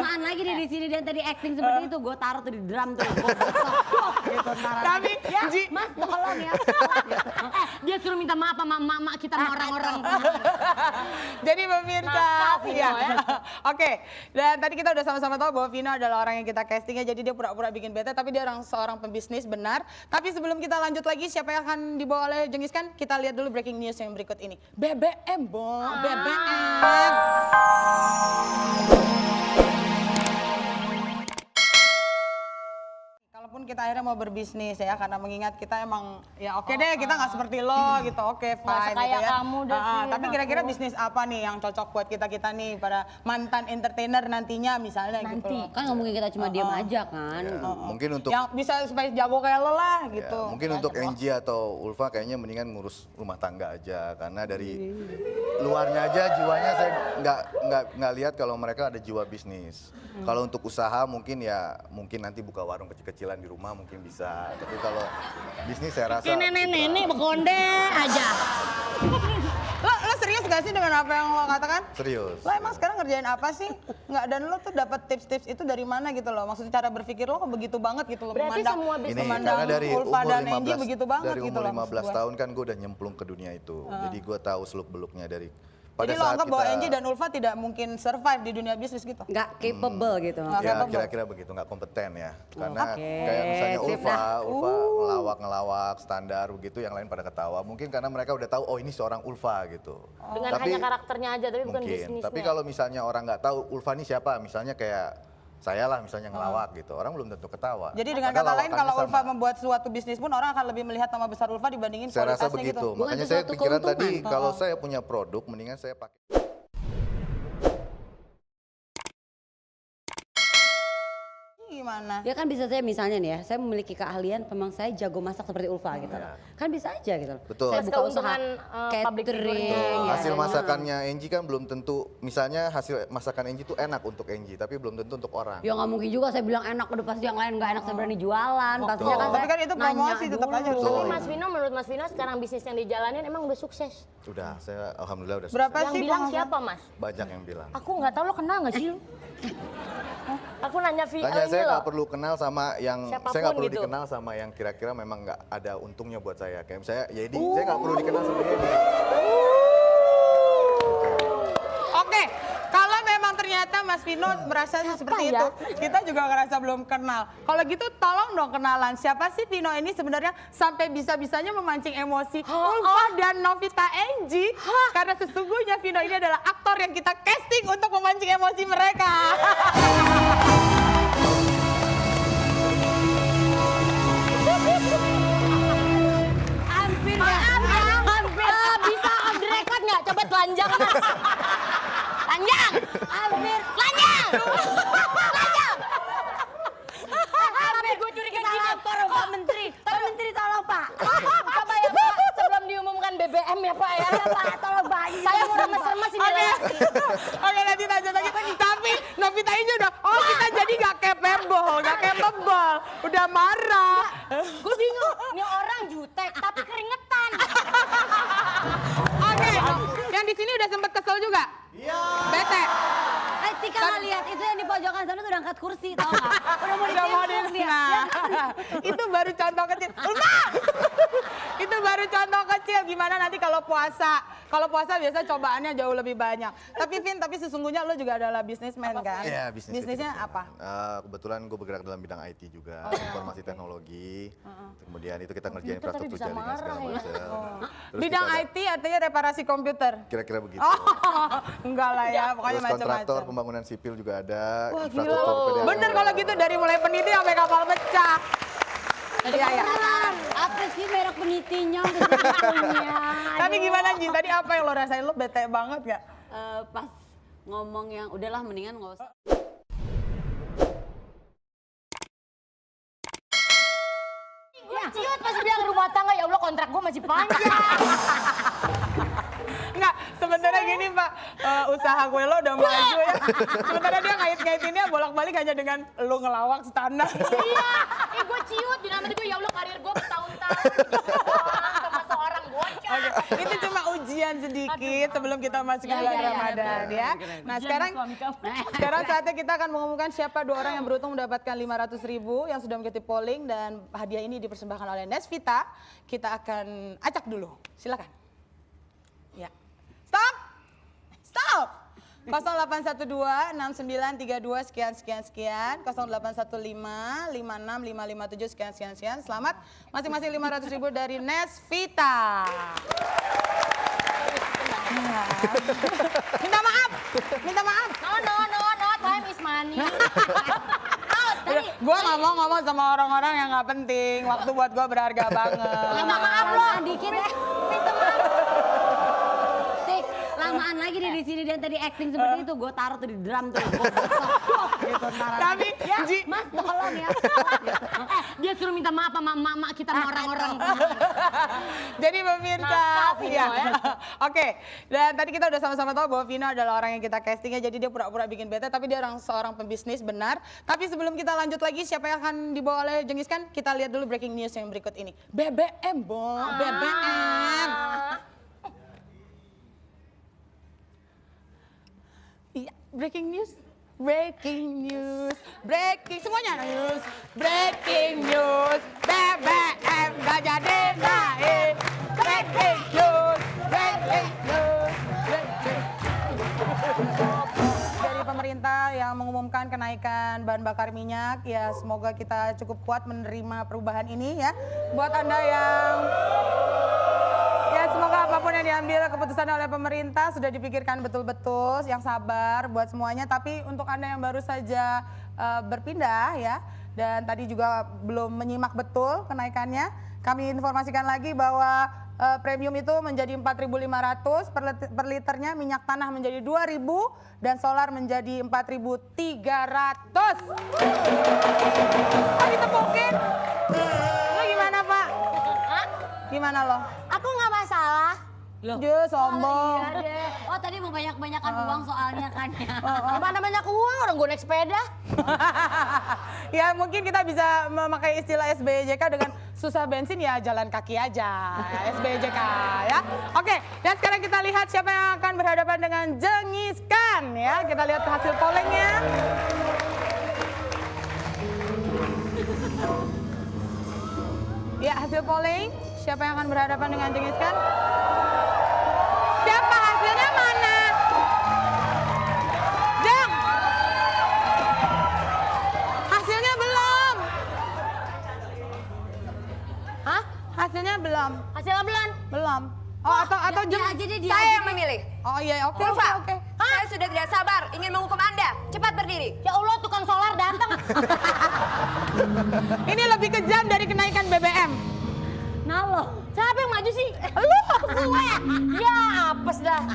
kelamaan lagi dia di sini dan tadi acting seperti itu gue taruh tuh di drum tuh. Gitu, Tapi ya, Mas tolong ya. Gitu. Dia suruh minta maaf sama mak kita sama orang-orang. jadi pemirsa, Nakal, Vino, ya. ya. Oke, dan tadi kita udah sama-sama tahu bahwa Vino adalah orang yang kita castingnya, jadi dia pura-pura bikin bete, tapi dia seorang pembisnis benar. Tapi sebelum kita lanjut lagi, siapa yang akan dibawa oleh Jengis Khan? Kita lihat dulu breaking news yang berikut ini. BBM, Bo, BBM. Kalaupun kita akhirnya mau berbisnis ya, karena mengingat kita emang ya oke deh kita nggak seperti lo gitu, oke fine sekaya gitu ya. kamu deh, Vin, Tapi kira-kira aku. bisnis apa nih yang cocok buat kita nih para mantan entertainer nantinya misalnya gitu loh. Kan nggak mungkin kita cuma diam aja kan. Ya, mungkin untuk Yang bisa supaya jago kayak lo lah gitu. ya, mungkin untuk Angie atau Ulfa kayaknya mendingan ngurus rumah tangga aja karena dari luarnya aja jiwanya saya nggak lihat kalau mereka ada jiwa bisnis. Kalau untuk usaha mungkin nanti buka warung kecil-kecilan di rumah mungkin bisa. Tapi kalau bisnis saya rasa Nenek-nenek bekonde aja. Lo serius gak sih dengan apa yang lo katakan? serius. Lo emang sekarang ngerjain apa sih? Nggak, dan lo tuh dapat tips-tips itu dari mana gitu loh? Maksudnya cara berpikir lo kok begitu banget gitu loh. Berarti memandang- semua bisnis Ini memandang karena dari Ulfa umur dan 15 Angie begitu banget dari gitu umur loh. 15 maksud gue. tahun kan gue udah nyemplung ke dunia itu. Jadi gue tahu seluk-beluknya dari pada Jadi lo saat anggap bahwa kita Angie dan Ulfa tidak mungkin survive di dunia bisnis gitu? Nggak capable gitu. Nggak ya capable. kira-kira begitu, nggak kompeten ya. Karena Oke, kayak misalnya sip Ulfa dah. ngelawak standar begitu, yang lain pada ketawa. Mungkin karena mereka udah tahu, oh ini seorang Ulfa gitu. Dengan Tapi hanya karakternya aja, tapi bukan mungkin. bisnisnya. Tapi kalau misalnya orang nggak tahu Ulfa ini siapa, misalnya kayak saya lah misalnya ngelawak gitu, orang belum tentu ketawa. Jadi dengan Padahal kata lain kalau lawakannya Ulfa sama. membuat suatu bisnis pun orang akan lebih melihat nama besar Ulfa dibandingin Saya rasa kualitasnya begitu. gitu. Bukan Makanya saya sesuatu pikiran tadi keuntungan. kalau saya punya produk mendingan saya pakai. Gimana? Ya kan bisa saya misalnya nih ya, saya memiliki keahlian, memang saya jago masak seperti Ulfa gitu. Kan bisa aja gitu. Betul. Saya Plus buka usaha keuntungan, public figure catering. itu. ya Hasil kan. masakannya Angie kan belum tentu, misalnya hasil masakan Angie tuh enak untuk Angie, tapi belum tentu untuk orang. Ya nggak mungkin juga saya bilang enak, udah pasti yang lain nggak enak saya berani jualan. Pastinya kan Tapi saya kan itu nanya promosi tetap dulu. aja harus Tapi Betul. Mas Vino, menurut Mas Vino sekarang bisnis yang dijalanin emang udah sukses. Udah, saya alhamdulillah udah Berapa Yang sih bilang penghasilan? siapa Mas? banyak yang bilang. Aku nggak tahu, lo kenal nggak sih? Aku nanya VL Tanya ini saya loh. nggak perlu kenal sama yang Siapapun saya nggak perlu gitu. dikenal sama yang kira-kira memang nggak ada untungnya buat saya. Kayak saya, jadi saya nggak perlu dikenal sama dia. Oke, kalau memang ternyata Mas Vino merasa seperti ya? itu, kita juga ngerasa belum kenal. Kalau gitu tolong dong kenalan, siapa sih Vino ini sebenarnya sampai bisa-bisanya memancing emosi Ulfa dan Novita Angie? Karena sesungguhnya Vino ini adalah aktor yang kita casting untuk memancing emosi mereka. Hampir Maaf ya, bisa on the record nggak? Coba telanjang Mas. Telanjang! hampir Telanjang! Telanjang! Tapi gue curiga gini. lapor Pak Menteri. Pak Menteri tolong Pak. Coba ya Pak, sebelum diumumkan BBM ya Pak ya. Pak tolong Pak. Saya mau remes-remes ini Oke, lewat. oke nanti lanjut lagi. Tapi Novita ini udah, oh kita jadi gak capable, udah marah. Gue bingung, ini orang jutek tapi keringetan. Oke, yang di sini udah sempet kesel juga? Iya. Bete? Tika nggak lihat itu yang di pojokan sana tuh udah angkat kursi tau nggak? Udah mau Udah mau ditimpuk dia. Nah, itu baru contoh kecil. Ulfa! Itu baru contoh kecil. Gimana nanti kalau puasa? Kalau puasa biasa cobaannya jauh lebih banyak. Tapi Vin, tapi sesungguhnya lo juga adalah bisnismen kan? Iya, bisnis. Bisnisnya kecil-kecilan. apa? Kebetulan gue bergerak dalam bidang IT juga, informasi teknologi. Kemudian itu kita ngerjain Komputer tapi infrastruktur bisa jaringan segala marah ya. macam. Terus Bidang kita ada- IT artinya reparasi komputer. Kira-kira begitu. Oh, enggak lah ya, pokoknya Terus kontraktor macam-macam. pembangunan sipil juga ada. Wah, infrastruktur gila. PDAM Bener juga kalau ada. gitu dari mulai peniti sampai kapal pecah. Iya, iya. Apa sih merek penitinya? Penitinya. Tapi gimana Jin, tadi apa yang lo rasain? Lo bete banget gak? Pas ngomong yang udahlah mendingan nggak usah. Gue ciut pas bilang rumah tangga, ya Allah kontrak gue masih panjang. Enggak, sebenarnya gini Pak, usaha gue lo udah maju ya. Sementara dia ngait-ngaitinnya bolak-balik hanya dengan lo ngelawak standar. Iya, gue ciut di dalam hati gue, ya Allah karir gue bertahun-tahun. Gitu doang, sama seorang bocah. Oke, itu cuma ujian sedikit sebelum kita masuk ke bulan Ramadan ya. Nah sekarang saatnya kita akan mengumumkan siapa 2 orang yang beruntung mendapatkan 500.000 yang sudah mengikuti polling dan hadiah ini dipersembahkan oleh Nesvita. Kita akan acak dulu, silakan. Ya, stop, stop. 0812 6932 sekian, 0815 56 557 sekian. Selamat, masing-masing 500.000 dari Nesvita. Minta maaf. No, time is money. Gue nggak mau ngomong sama orang-orang yang nggak penting. Waktu buat gue berharga banget. Minta maaf lo. Dikit ya. Minta maaf. Tik, lamaan lagi dia di sini dan tadi acting seperti itu, gue taruh tuh di drum tuh. Gua tok gitu ntar. Tapi ya, Ji, Mas tolong ya. Dia suruh minta maaf sama emak-emak kita sama orang-orang. jadi pemirsa, Nakal sih ya. lo ya. Oke, dan tadi kita udah sama-sama tahu bahwa Vino adalah orang yang kita castingnya, jadi dia pura-pura bikin bete, tapi dia seorang pembisnis benar. Tapi sebelum kita lanjut lagi, siapa yang akan dibawa oleh Jengiskan? Kita lihat dulu breaking news yang berikut ini. BBM, BBM. Iya, breaking news. Breaking semuanya news. Breaking news, BBM gak jadi naik. Breaking news. Dari pemerintah yang mengumumkan kenaikan bahan bakar minyak, ya semoga kita cukup kuat menerima perubahan ini ya. Buat Anda yang semoga apapun yang diambil keputusan oleh pemerintah sudah dipikirkan betul-betul, yang sabar buat semuanya. Tapi untuk Anda yang baru saja berpindah ya, dan tadi juga belum menyimak betul kenaikannya, kami informasikan lagi bahwa premium itu menjadi 4.500 per liternya, minyak tanah menjadi 2.000 dan solar menjadi 4.300. Pak ditepukin. Lo gimana Pak? Gimana lo? Aku nggak masalah. Dia sombong. Iya deh. Oh tadi mau banyak-banyakan uang soalnya kan ya. Mana banyak uang orang gue naik sepeda. Ya mungkin kita bisa memakai istilah SBJK dengan susah bensin ya jalan kaki aja. SBJK ya. Oke, dan sekarang kita lihat siapa yang akan berhadapan dengan Jengiskan ya. Kita lihat hasil pollingnya. Ya hasil polling, siapa yang akan berhadapan dengan Jengiskan? Siapa hasilnya mana? Jeng! Hasilnya belum. Hah? Hasilnya belum. Hasilnya belum? Belum. Oh, atau dia Jeng. aja deh, dia Saya aja yang deh. memilih. Oh iya, oke. Ulfa, Oke. saya sudah tidak sabar ingin menghukum Anda. Cepat berdiri. Ya Allah, tukang solar datang. Ini lebih kejam dari kenaikan BBM. Nah lo. Siapa yang maju sih? Lu, gue. Ya, apes dah.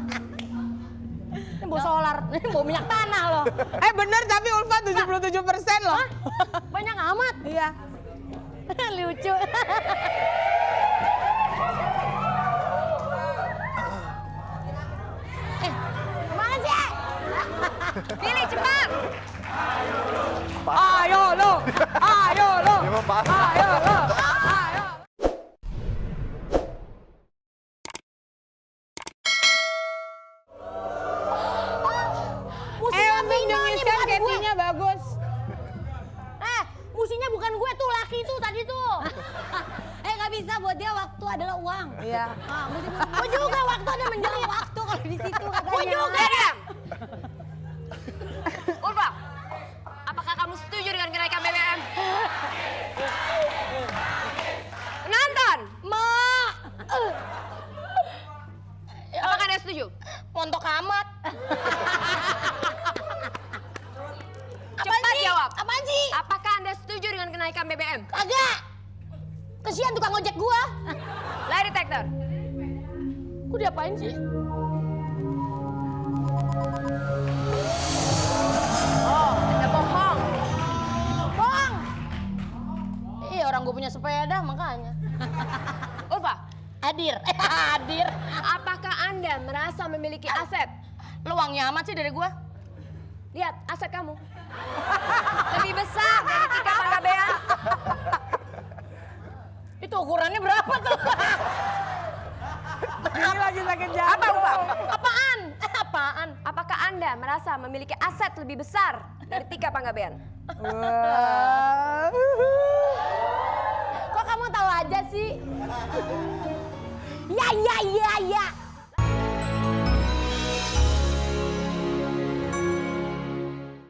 Ini bawa solar, ini bawa minyak tanah loh. Bener tapi Ulfa 77% loh. Banyak amat. Iya. Lucu. Mana sih? Pilih cepat. Ayo lo. Ayo lo. Ayo lo. Ayo. Musuhnya Untung Vino nih, Jengiskan bukan gue. castingnya bagus. Musuhnya bukan gue tuh, laki tuh tadi tuh. Nggak bisa, buat dia waktu adalah uang. Iya. Gue juga waktu ada menjerit. Waktu kalau di situ katanya. Gue juga. Diam. Ulfa, apakah kamu setuju dengan kenaikan BBM? Penonton, Mak. apakah Anda setuju? Montok amat. Cepat jawab. Apaan sih? Apakah Anda setuju dengan kenaikan BBM? Kagak. Kesian tukang ojek gua. Lie detector. Gua diapain sih? Oh, Anda bohong. Bang. Iya, orang gua punya sepeda makanya. Ulfa, Hadir. Hadir. apakah Anda merasa memiliki aset? Luangnya amat sih dari gua. Lihat aset kamu. Lebih besar dari Tika Panggabean. Itu ukurannya berapa tuh? Ini lagi sakit jantung. Apa Ulfa? Apaan? Apaan? Apakah Anda merasa memiliki aset lebih besar dari Tika Panggabean? Wah. Kok kamu tahu aja sih? Ya.